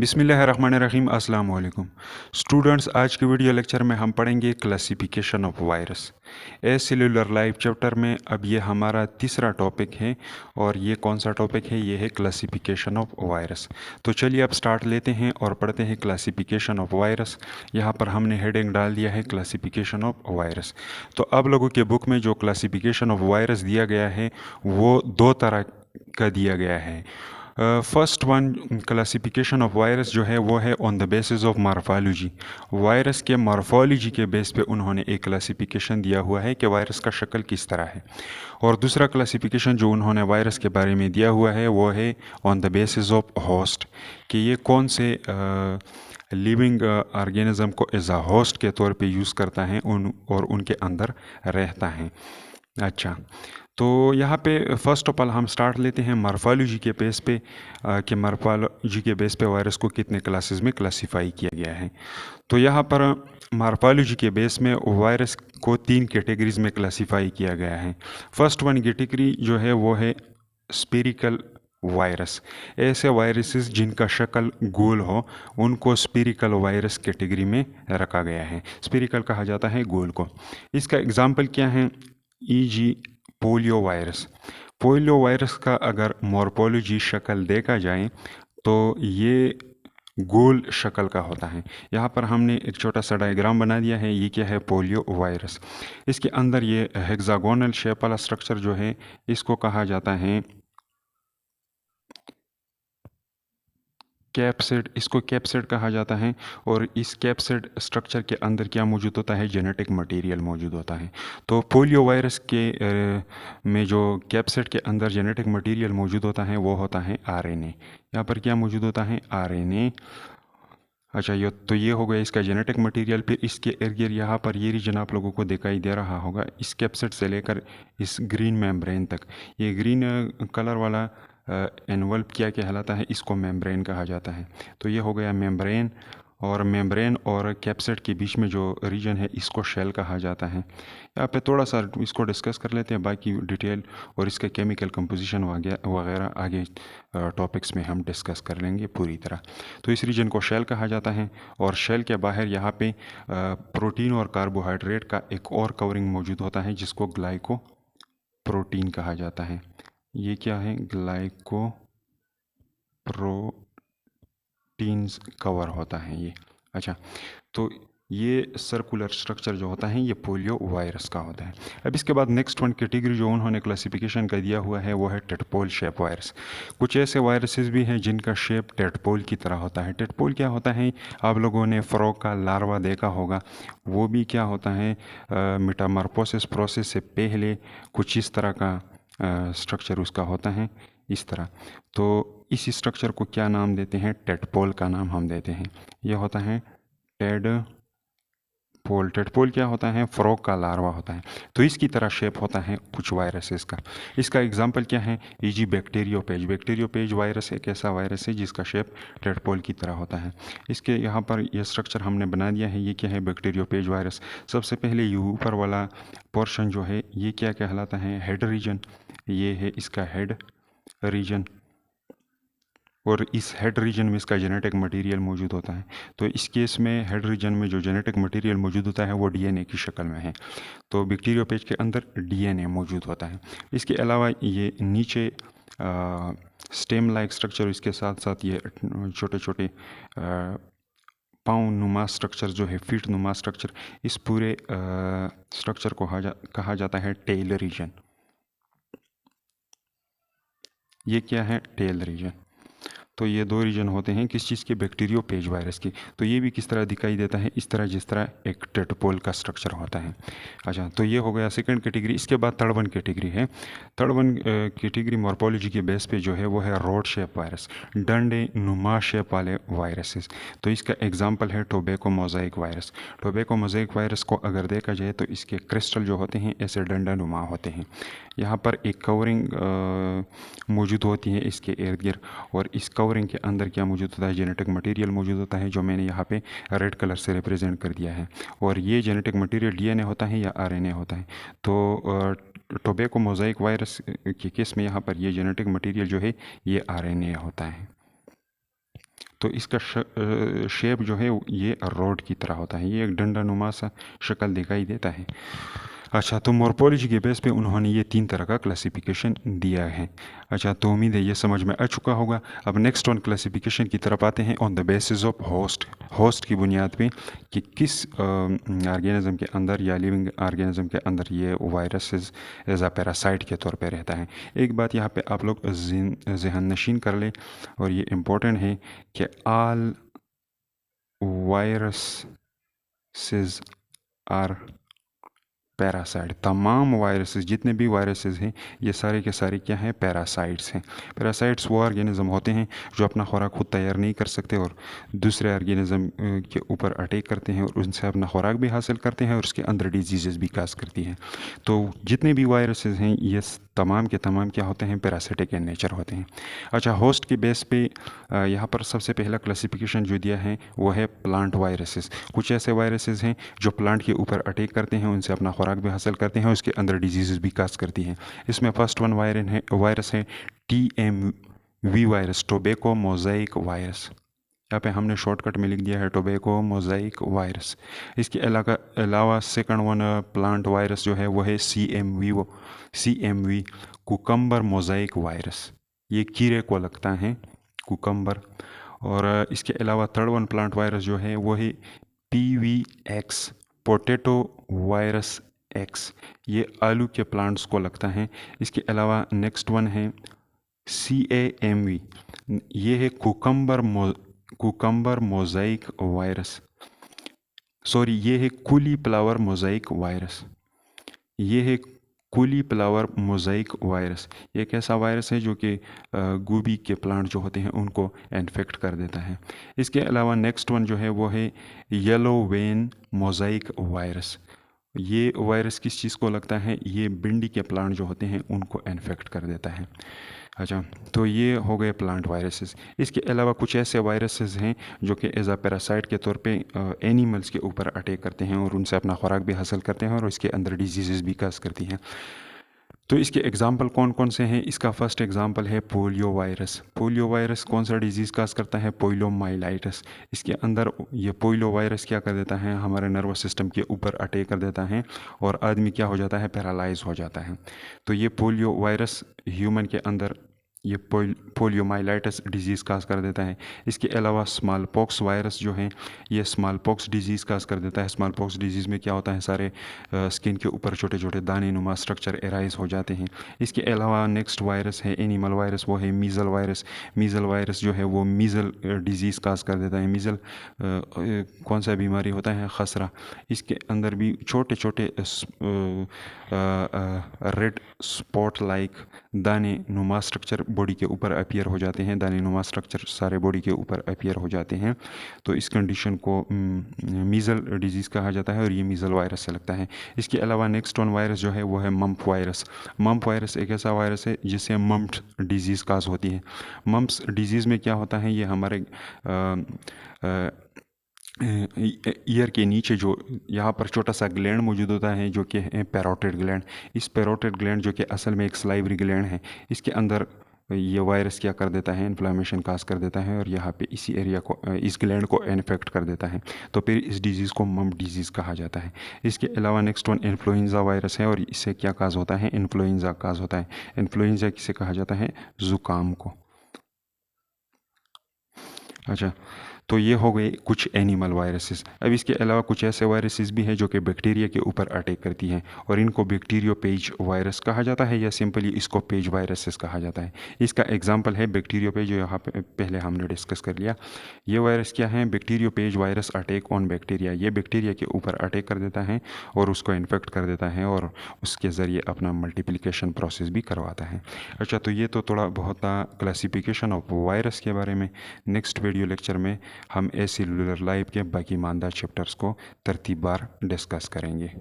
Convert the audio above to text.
बिस्मिल्लाहिर्रहमानिर्रहीम अस्सलाम वालेकुम स्टूडेंट्स। आज की वीडियो लेक्चर में हम पढ़ेंगे classification of virus. A cellular life chapter में अब ये हमारा तीसरा टॉपिक है और ये कौन सा टॉपिक है? ये है क्लासिफिकेशन ऑफ वायरस। तो चलिए अब स्टार्ट लेते हैं और पढ़ते हैं क्लासिफिकेशन ऑफ वायरस। यहाँ पर हमने हेडिंग डाल दिया है क्लासिफिकेशन ऑफ वायरस। तो अब लोगों के बुक में जो क्लासिफिकेशन ऑफ वायरस दिया गया है वो दो तरह का दिया गया है। First one classification of virus जो है वो है on the basis of morphology. Virus के मार्फोलॉजी के बेस पे उन्होंने एक क्लासिफिकेशन दिया हुआ है कि वायरस का शक्ल किस तरह है। और दूसरा क्लासिफिकेशन जो उन्होंने वायरस के बारे में दिया हुआ है वो है on the basis of host, कि ये कौन से लिविंग ऑर्गेनिज्म को एज आ होस्ट के तौर पे यूज़ करता है और उनके अंदर रहता है। अच्छा, तो यहाँ पे फर्स्ट ऑफ ऑल हम स्टार्ट लेते हैं मार्फोलॉजी के बेस पे कि मार्फोलॉजी के बेस पे वायरस को कितने क्लासेस में क्लासिफाई किया गया है। तो यहाँ पर मार्फोलॉजी के बेस में वायरस को 3 कैटेगरीज में क्लासिफाई किया गया है। फर्स्ट वन कैटेगरी जो है वो है स्पेरिकल वायरस। ऐसे वायरसेस जिनका शक्ल गोल हो उनको स्पेरिकल वायरस कैटेगरी में रखा गया है। स्पेरिकल कहा जाता है गोल को। इसका एग्जाम्पल क्या है? E G. Polio virus. Polio virus का अगर मॉर्फोलॉजी शक्ल देखा जाए तो ये गोल शक्ल का होता है। यहाँ पर हमने एक छोटा सा डायग्राम बना दिया है। ये क्या है? Polio virus. इसके अंदर ये हेक्सागोनल शेप वाला स्ट्रक्चर जो है इसको कहा जाता है कैप्सिड। इसको कैप्सिड कहा जाता है। और इस कैप्सिड स्ट्रक्चर के अंदर क्या मौजूद होता है? जेनेटिक मटेरियल मौजूद होता है। तो पोलियो वायरस के में जो कैप्सिड के अंदर जेनेटिक मटेरियल मौजूद होता है वो होता है आरएनए। यहाँ पर क्या मौजूद होता है? आरएनए। अच्छा, ये हो गया इसका जेनेटिक मटेरियल। फिर इसके इर्द गिर्द यहाँ पर ये रीजन आप लोगों को दिखाई दे रहा होगा, इस कैप्सिड से लेकर इस ग्रीन मेम्ब्रेन तक। ये ग्रीन कलर वाला एनवल्प क्या कहलाता है? इसको मेम्ब्रेन कहा जाता है। तो ये हो गया मेम्ब्रेन। और मेम्ब्रेन और कैप्सिड के बीच में जो रीजन है इसको शेल कहा जाता है। यहाँ पे थोड़ा सा इसको डिस्कस कर लेते हैं, बाकी डिटेल और इसका केमिकल कंपोजिशन वगैरह आगे टॉपिक्स में हम डिस्कस कर लेंगे पूरी तरह। तो इस रीजन को शेल कहा जाता है। और शेल के बाहर यहाँ पे प्रोटीन और कार्बोहाइड्रेट का एक और कवरिंग मौजूद होता है जिसको ग्लाइको प्रोटीन कहा जाता है। ये क्या है? ग्लाइको प्रोटीन्स कवर होता है ये। अच्छा, तो ये सर्कुलर स्ट्रक्चर जो होता है ये पोलियो वायरस का होता है। अब इसके बाद नेक्स्ट वन कैटेगरी जो उन्होंने क्लासिफिकेशन का दिया हुआ है वो है टेडपोल शेप वायरस। कुछ ऐसे वायरसेस भी हैं जिनका शेप टेडपोल की तरह होता है। टेडपोल क्या होता है? आप लोगों ने फ्रॉग का लार्वा देखा होगा। वो भी क्या होता है? मेटामॉर्फोसिस प्रोसेस से पहले कुछ इस तरह का स्ट्रक्चर उसका होता है, इस तरह। तो इस स्ट्रक्चर को क्या नाम देते हैं? टेडपोल का नाम हम देते हैं। यह होता है टेडपोल। टेडपोल क्या होता है? फ्रॉग का लार्वा होता है। तो इसकी तरह शेप होता है कुछ वायरसेस का। इसका एग्जांपल क्या है? ई.जी. बैक्टीरियोपेज। बैक्टीरियोपेज वायरस एक ऐसा वायरस है जिसका शेप टेडपोल की तरह होता है। इसके यहाँ पर यह स्ट्रक्चर हमने बना दिया है। ये क्या है? बैक्टीरियोपेज वायरस। सबसे पहले ये ऊपर वाला पोर्शन जो है ये क्या कहलाता है? Head region. ये है इसका हेड रीजन। और इस हेड रीजन में इसका जेनेटिक मटेरियल मौजूद होता है। तो इस केस में हेड रीजन में जो जेनेटिक मटेरियल मौजूद होता है वो डीएनए की शक्ल में है। तो बैक्टीरियोपेज के अंदर डीएनए मौजूद होता है। इसके अलावा ये नीचे स्टेम लाइक स्ट्रक्चर, इसके साथ साथ ये छोटे छोटे पाँव नुमा स्ट्रक्चर जो है, फीट नुमा स्ट्रक्चर, इस पूरे स्ट्रक्चर को कहा जाता है टेल रीजन। ये क्या है? Tail region. तो ये दो रीजन होते हैं किस चीज़ के? बैक्टीरियोपेज वायरस के। तो ये भी किस तरह दिखाई देता है? इस तरह, जिस तरह एक टेडपोल का स्ट्रक्चर होता है। अच्छा, तो ये हो गया सेकंड कैटेगरी। इसके बाद थर्ड वन कैटेगरी है। थर्ड वन कैटेगरी मॉर्फोलॉजी के बेस पे जो है वो है रोड शेप वायरस, डंडे नुमा शेप वाले वायरसेस। तो इसका एग्जाम्पल है tobacco mosaic virus. Tobacco mosaic virus को अगर देखा जाए तो इसके क्रिस्टल जो होते हैं ऐसे डंडा नुमा होते हैं। यहाँ पर एक कवरिंग मौजूद होती है इसके इर्द गिर्द। और इस कवरिंग के अंदर क्या मौजूद होता है? जेनेटिक मटेरियल मौजूद होता है जो मैंने यहाँ पे रेड कलर से रिप्रेजेंट कर दिया है। और ये जेनेटिक मटेरियल डीएनए होता है या आरएनए होता है। तो टोबैको मोज़ाइक वायरस के केस में यहाँ पर ये जेनेटिक मटेरियल जो है ये आरएनए होता है। तो इसका शेप जो है ये रोड की तरह होता है, ये एक डंडा नुमा सा शक्ल दिखाई देता है। अच्छा, तो मॉर्फोलॉजी के बेस पे उन्होंने ये 3 तरह का क्लासिफिकेशन दिया है। अच्छा, तो उम्मीद है ये समझ में आ चुका होगा। अब नेक्स्ट ऑन क्लासिफिकेशन की तरफ आते हैं, on the basis of host की बुनियाद पे कि किस ऑर्गेनिज्म के अंदर या लिविंग ऑर्गेनिज्म के अंदर ये वायरसेस एज अ पैरासाइट के तौर पे रहता है। एक बात यहाँ पे आप लोग जहन नशीन कर ले, और ये इम्पोर्टेंट है कि ऑल वायरसेस आर पैरासाइट। तमाम वायरसेस, जितने भी वायरसेस हैं, ये सारे के सारे क्या हैं? पैरासाइट्स हैं। पैरासाइट्स वो ऑर्गेनिज्म होते हैं जो अपना खुराक खुद तैयार नहीं कर सकते और दूसरे ऑर्गेनिज्म के ऊपर अटैक करते हैं और उनसे अपना खुराक भी हासिल करते हैं और उसके अंदर डिजीज़ भी काज करती हैं। तो जितने भी वायरसेस हैं ये तमाम के तमाम क्या होते हैं? पैरासिटिक इन नेचर होते हैं। अच्छा, होस्ट की बेस पे यहाँ पर सबसे पहला क्लासिफिकेशन जो दिया है वो है प्लांट वायरसेस। कुछ ऐसे वायरसेस हैं जो प्लांट के ऊपर अटैक करते हैं, उनसे अपना खुराक भी हासिल करते हैं, उसके अंदर डिजीज़ भी काज करती हैं। इसमें फर्स्ट वन वायरस है TMV virus, tobacco mosaic virus. यहाँ पे हमने शॉर्टकट में लिख दिया है टोबैको मोज़ाइक वायरस। इसके अलावा सेकंड वन प्लांट वायरस जो है वो है CMV कुकम्बर मोज़ाइक वायरस। ये कीड़े को लगता है, कुकम्बर। और इसके अलावा थर्ड वन प्लांट वायरस जो है वो है PVX पोटैटो वायरस X। ये आलू के प्लांट्स को लगता है। इसके अलावा नेक्स्ट वन है CAMV, ये है कुकम्बर मोज़ाइक वायरस। सॉरी, ये है कॉलीफ्लावर मोज़ाइक वायरस। ये है कॉलीफ्लावर मोज़ाइक वायरस। ये एक ऐसा वायरस है जो कि गोभी के प्लांट जो होते हैं उनको इन्फेक्ट कर देता है। इसके अलावा नेक्स्ट वन जो है वो है येलो वेन मोज़ाइक वायरस। ये वायरस किस चीज़ को लगता है? ये भिंडी के प्लांट जो होते हैं उनको इन्फेक्ट कर देता है। अच्छा, तो ये हो गए प्लांट वायरसेस। इसके अलावा कुछ ऐसे वायरसेस हैं जो कि एज अ पैरासाइट के तौर पे एनिमल्स के ऊपर अटैक करते हैं और उनसे अपना खुराक भी हासिल करते हैं और इसके अंदर डिजीज़ भी काज करती हैं। तो इसके एग्जाम्पल कौन कौन से हैं? इसका फर्स्ट एग्जाम्पल है पोलियो वायरस। पोलियो वायरस कौन सा डिजीज़ काज करता है? पोलियोमाइलाइटिस। इसके अंदर ये पोलियो वायरस क्या कर देता है? हमारे नर्वस सिस्टम के ऊपर अटैक कर देता है और आदमी क्या हो जाता है? पैरालाइज हो जाता है। तो ये पोलियो वायरस ह्यूमन के अंदर ये पोलियोमाइलाइटिस डिजीज़ काज कर देता है। इसके अलावा स्मॉल पॉक्स वायरस जो है ये स्मॉल पॉक्स डिजीज़ काज कर देता है। स्मॉल पॉक्स डिजीज़ में क्या होता है? सारे स्किन के ऊपर छोटे छोटे दाने नुमा स्ट्रक्चर एराइज हो जाते हैं। इसके अलावा नेक्स्ट वायरस है एनिमल वायरस, वो है मीज़ल वायरस। मीज़ल वायरस जो है वो मीज़ल डिजीज़ काज कर देता है। मीज़ल कौन सा बीमारी होता है? खसरा। इसके अंदर भी छोटे छोटे रेड स्पॉट लाइक दाने नुमा स्ट्रक्चर बॉडी के ऊपर अपीयर हो जाते हैं। दाने नुमा स्ट्रक्चर सारे बॉडी के ऊपर अपीयर हो जाते हैं। तो इस कंडीशन को मीज़ल डिजीज़ कहा जाता है और ये मीज़ल वायरस से लगता है। इसके अलावा नेक्स्ट वन वायरस जो है वो है मम्प वायरस। मम्प वायरस एक ऐसा वायरस है जिससे मम्प्स डिजीज़ काज होती है। मम्प्स डिजीज़ में क्या होता है? ये हमारे ईयर के नीचे जो यहाँ पर छोटा सा ग्लैंड मौजूद होता है जो कि है पैरोटिड ग्लैंड। इस पैरोटिड ग्लैंड जो कि असल में एक सलाइवरी ग्लैंड है, इसके अंदर ये वायरस क्या कर देता है? इन्फ्लामेशन काज कर देता है और यहाँ पे इसी एरिया को, इस ग्लैंड को इन्फेक्ट कर देता है। तो फिर इस डिजीज़ को मम्प डिजीज़ कहा जाता है। इसके अलावा नेक्स्ट वन इन्फ्लुएंजा वायरस है और इससे क्या काज होता है? इन्फ्लुएंजा काज होता है। इन्फ्लुएंजा किसे कहा जाता है? ज़ुकाम को। अच्छा, तो ये हो गए कुछ एनिमल वायरसेस। अब इसके अलावा कुछ ऐसे वायरसेस भी हैं जो कि बैक्टीरिया के ऊपर अटैक करती हैं और इनको बैक्टीरियोपेज वायरस कहा जाता है या सिंपली इसको पेज वायरसेस कहा जाता है। इसका एग्जांपल है बैक्टीरियोपेज, जो यहाँ पे पहले हमने डिस्कस कर लिया। ये वायरस क्या है? बैक्टीरियोपेज वायरस अटैक ऑन बैक्टीरिया। ये बैक्टीरिया के ऊपर अटैक कर देता है और उसको इन्फेक्ट कर देता है और उसके ज़रिए अपना मल्टीप्लिकेशन प्रोसेस भी करवाता है। अच्छा, तो ये तो थोड़ा बहुत क्लासिफिकेशन ऑफ वायरस के बारे में। नेक्स्ट वीडियो लेक्चर में हम एसेल्यूलर लाइफ के बाकी मानदा चैप्टर्स को तरतीबवार डिस्कस करेंगे।